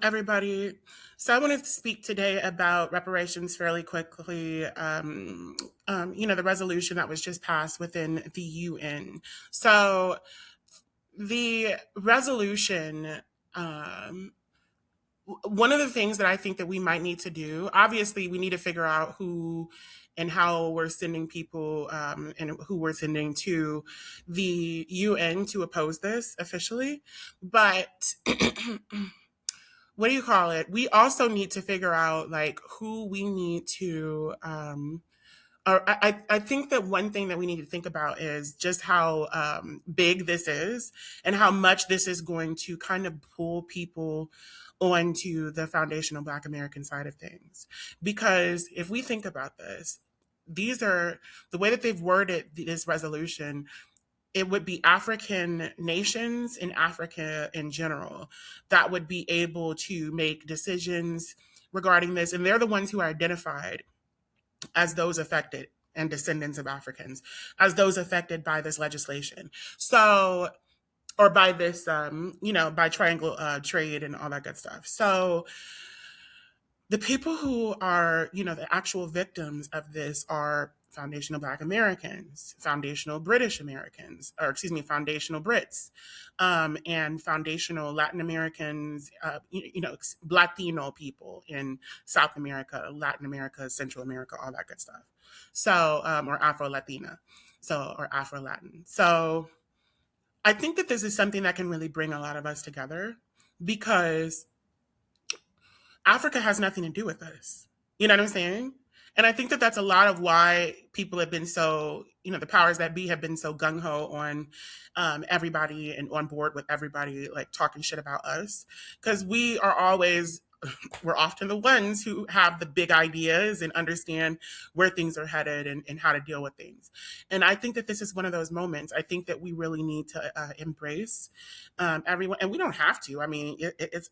everybody. So, I wanted to speak today about reparations fairly quickly. The resolution that was just passed within the UN. So, the resolution, um, one of the things that I think that we might need to do, obviously, we need to figure out who and how we're sending people and who we're sending to the UN to oppose this officially. But what do you call it? We also need to figure out like who we need to. Or I think that one thing that we need to think about is just how big this is and how much this is going to kind of pull people onto the foundational Black American side of things. Because if we think about this, these are the way that they've worded this resolution, it would be African nations and Africa in general that would be able to make decisions regarding this. And they're the ones who are identified as those affected and descendants of Africans as those affected by this legislation. So, or by this, by triangle trade and all that good stuff. So, the people who are, the actual victims of this are foundational Black Americans, foundational British Americans, or excuse me, foundational Brits, and foundational Latin Americans, Latino people in South America, Latin America, Central America, all that good stuff. So, or Afro-Latina, or Afro-Latin. So I think that this is something that can really bring a lot of us together because Africa has nothing to do with this. You know what I'm saying? And I think that that's a lot of why people have been so, the powers that be have been so gung ho on everybody and on board with everybody, like talking shit about us. Because we're often the ones who have the big ideas and understand where things are headed and how to deal with things. And I think that this is one of those moments. I think that we really need to embrace everyone, and we don't have to. I mean, it's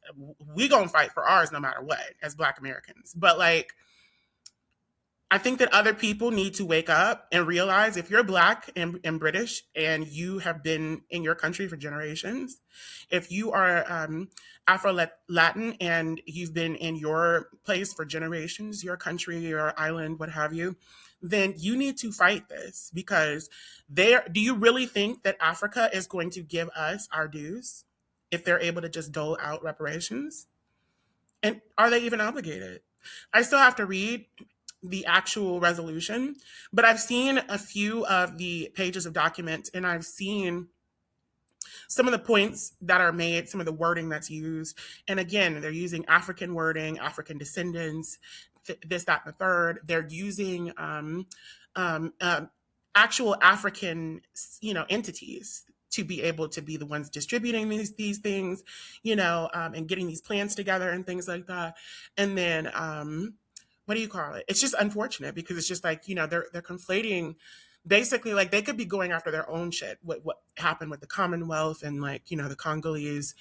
we gonna fight for ours no matter what as Black Americans. But like, I think that other people need to wake up and realize if you're Black and British and you have been in your country for generations, if you are Afro-Latin and you've been in your place for generations, your country, your island, what have you, then you need to fight this because do you really think that Africa is going to give us our dues if they're able to just dole out reparations? And are they even obligated? I still have to read the actual resolution, but I've seen a few of the pages of documents and I've seen some of the points that are made, some of the wording that's used. And again, they're using African wording, African descendants, this, that, and the third. They're using um, um, actual African, entities to be able to be the ones distributing these things, and getting these plans together and things like that. And then what do you call it? It's just unfortunate because it's just like, they're conflating basically like they could be going after their own shit. What happened with the Commonwealth and like, the Congolese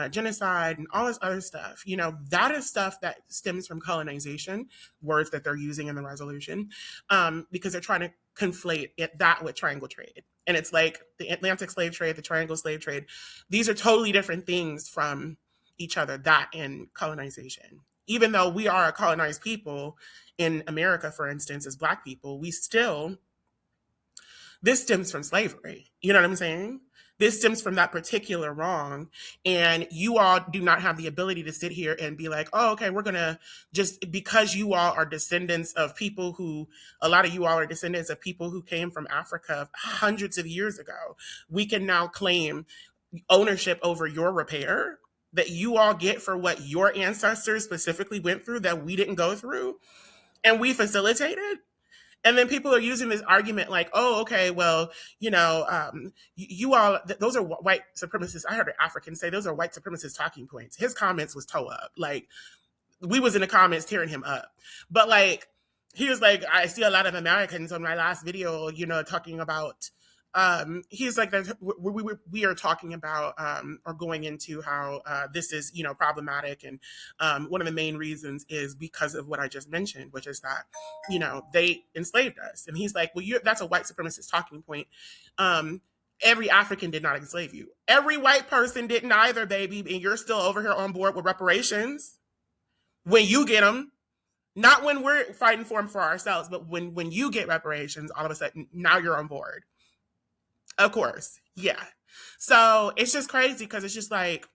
genocide and all this other stuff. That is stuff that stems from colonization, words that they're using in the resolution, because they're trying to conflate that with triangle trade. And it's like the Atlantic slave trade, the triangle slave trade. These are totally different things from each other, that and colonization. Even though we are a colonized people in America, for instance, as Black people, this stems from slavery. You know what I'm saying? This stems from that particular wrong. And you all do not have the ability to sit here and be like, oh, okay, we're going to just, because you all are descendants of people a lot of you all are descendants of people who came from Africa hundreds of years ago, we can now claim ownership over your repair that you all get for what your ancestors specifically went through that we didn't go through and we facilitated. And then people are using this argument like, oh, okay, well, you all, those are white supremacists. I heard an African say those are white supremacist talking points. His comments was toe up. Like, we was in the comments tearing him up. But like, he was like, I see a lot of Americans on my last video, talking about, he's like, we are talking about or going into how this is, problematic. And one of the main reasons is because of what I just mentioned, which is that, they enslaved us. And he's like, well, that's a white supremacist talking point. Every African did not enslave you. Every white person didn't either, baby. And you're still over here on board with reparations when you get them. Not when we're fighting for them for ourselves, but when you get reparations, all of a sudden now you're on board. Of course, yeah. So it's just crazy because it's just like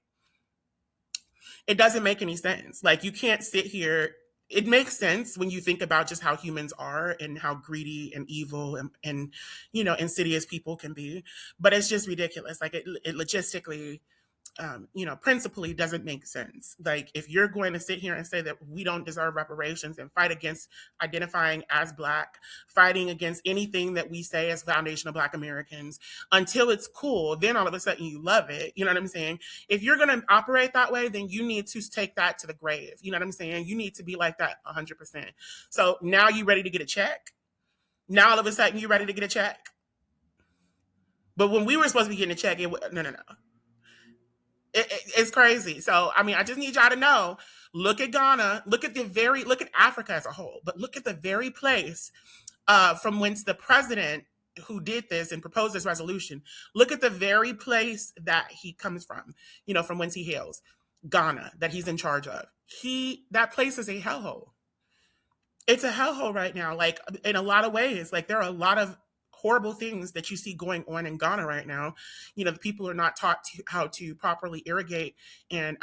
it doesn't make any sense. Like you can't sit here. It makes sense when you think about just how humans are and how greedy and evil and insidious people can be, but it's just ridiculous. Like it logistically principally doesn't make sense. Like, if you're going to sit here and say that we don't deserve reparations and fight against identifying as Black, fighting against anything that we say as foundational Black Americans until it's cool, then all of a sudden you love it. You know what I'm saying? If you're going to operate that way, then you need to take that to the grave. You know what I'm saying? You need to be like that 100%. So now you ready to get a check? Now all of a sudden you're ready to get a check? But when we were supposed to be getting a check, no. It's crazy. So, I mean, I just need y'all to know, look at Ghana, look at Africa as a whole, but look at the very place from whence the president who did this and proposed this resolution, look at the very place that he comes from whence he hails, Ghana, that he's in charge of. That place is a hellhole. It's a hellhole right now, like in a lot of ways. Like there are a lot of horrible things that you see going on in Ghana right now. The people are not taught how to properly irrigate and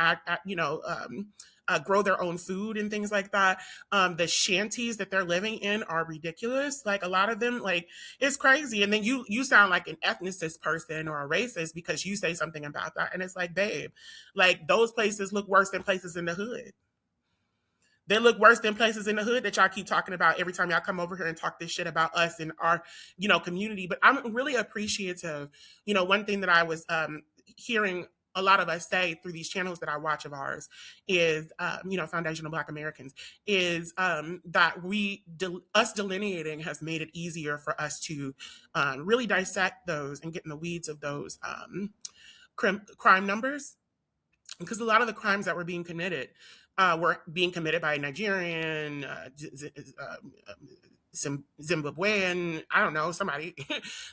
grow their own food and things like that. The shanties that they're living in are ridiculous. Like a lot of them, like it's crazy. And then you sound like an ethnicist person or a racist because you say something about that. And it's like, babe, like those places look worse than places in the hood. They look worse than places in the hood that y'all keep talking about every time y'all come over here and talk this shit about us and our, community. But I'm really appreciative. One thing that I was hearing a lot of us say through these channels that I watch of ours is, Foundational Black Americans, is that us delineating has made it easier for us to really dissect those and get in the weeds of those crime numbers. Because a lot of the crimes that were being committed by a Nigerian, Zimbabwean, I don't know, somebody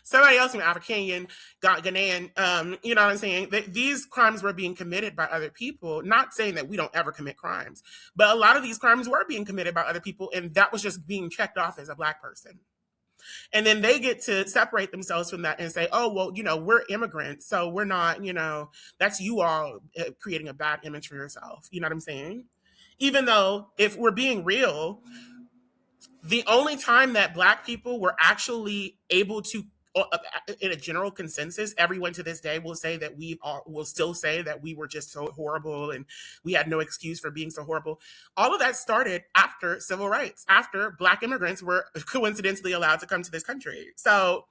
else, African, Ghanaian, you know what I'm saying? These crimes were being committed by other people, not saying that we don't ever commit crimes, but a lot of these crimes were being committed by other people, and that was just being checked off as a Black person. And then they get to separate themselves from that and say, oh, well, we're immigrants, so we're not, that's you all creating a bad image for yourself. You know what I'm saying? Even though, if we're being real, the only time that Black people were actually able to, in a general consensus, everyone to this day will say that will still say that we were just so horrible and we had no excuse for being so horrible. All of that started after civil rights, after Black immigrants were coincidentally allowed to come to this country. So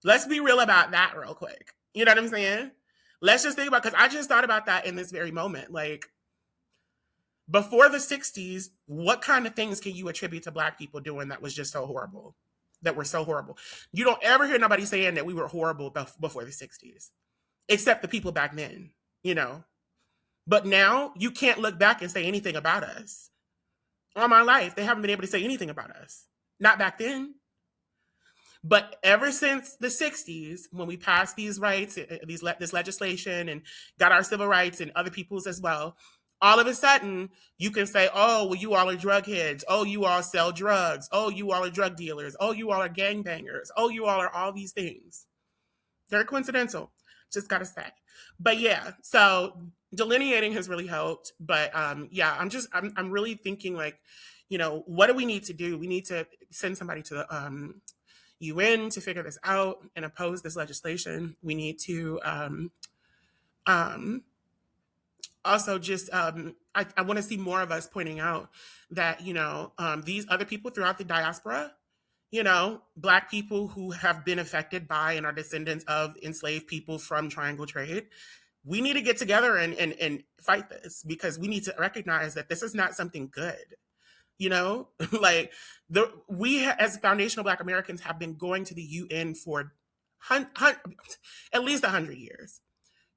let's be real about that real quick. You know what I'm saying? Let's just think about, because I just thought about that in this very moment. Like, before the 60s, what kind of things can you attribute to Black people doing that was just so horrible? That were so horrible. You don't ever hear nobody saying that we were horrible before the 60s, except the people back then, But now you can't look back and say anything about us. All my life, they haven't been able to say anything about us. Not back then. But ever since the 60s, when we passed these rights, this legislation and got our civil rights and other people's as well, all of a sudden, you can say, oh, well, you all are drug heads. Oh, you all sell drugs. Oh, you all are drug dealers. Oh, you all are gangbangers. Oh, you all are all these things. Very coincidental. Just got to say. But yeah, so delineating has really helped. But yeah, I'm really thinking like, what do we need to do? We need to send somebody to the UN to figure this out and oppose this legislation. We need to also just I want to see more of us pointing out that these other people throughout the diaspora, Black people who have been affected by and are descendants of enslaved people from triangle trade, we need to get together and fight this, because we need to recognize that this is not something good. Like we as foundational Black Americans have been going to the UN for at least 100 years.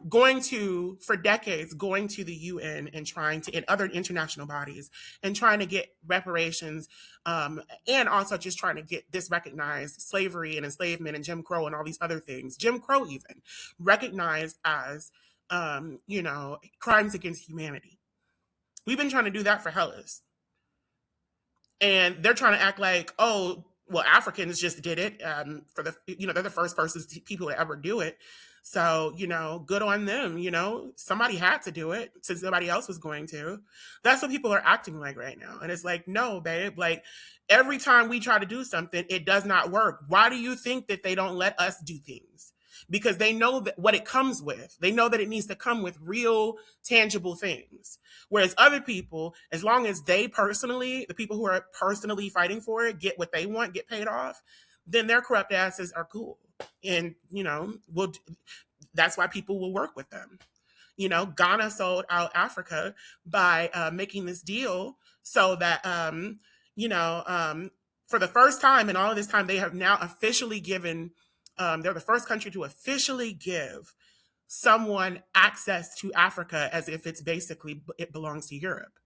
for decades, going to the UN and trying to, in other international bodies, and trying to get reparations, and also just trying to get this recognized, slavery and enslavement and Jim Crow and all these other things, Jim Crow even, recognized as, crimes against humanity. We've been trying to do that for hellas. And they're trying to act like, oh, well, Africans just did it, for the, they're the first people to ever do it. So, good on them. Somebody had to do it since nobody else was going to. That's what people are acting like right now. And it's like, no, babe, like every time we try to do something, it does not work. Why do you think that they don't let us do things? Because they know that what it comes with. They know that it needs to come with real, tangible things. Whereas other people, as long as they personally, the people who are personally fighting for it, get what they want, get paid off, then their corrupt asses are cool. And, that's why people will work with them. Ghana sold out Africa by making this deal so that, for the first time in all of this time, they have now officially given, they're the first country to officially give someone access to Africa as if it's basically, it belongs to Europe.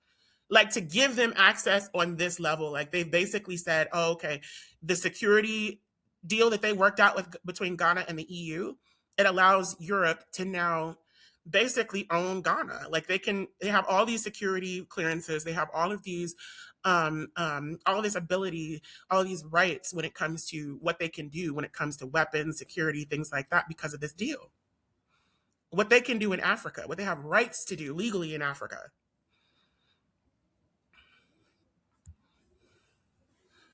Like, to give them access on this level, like they've basically said, oh, okay, the security deal that they worked out between Ghana and the EU, it allows Europe to now basically own Ghana. Like they have all these security clearances, they have all of these, all this ability, all these rights when it comes to what they can do when it comes to weapons, security, things like that, because of this deal. What they can do in Africa, what they have rights to do legally in Africa.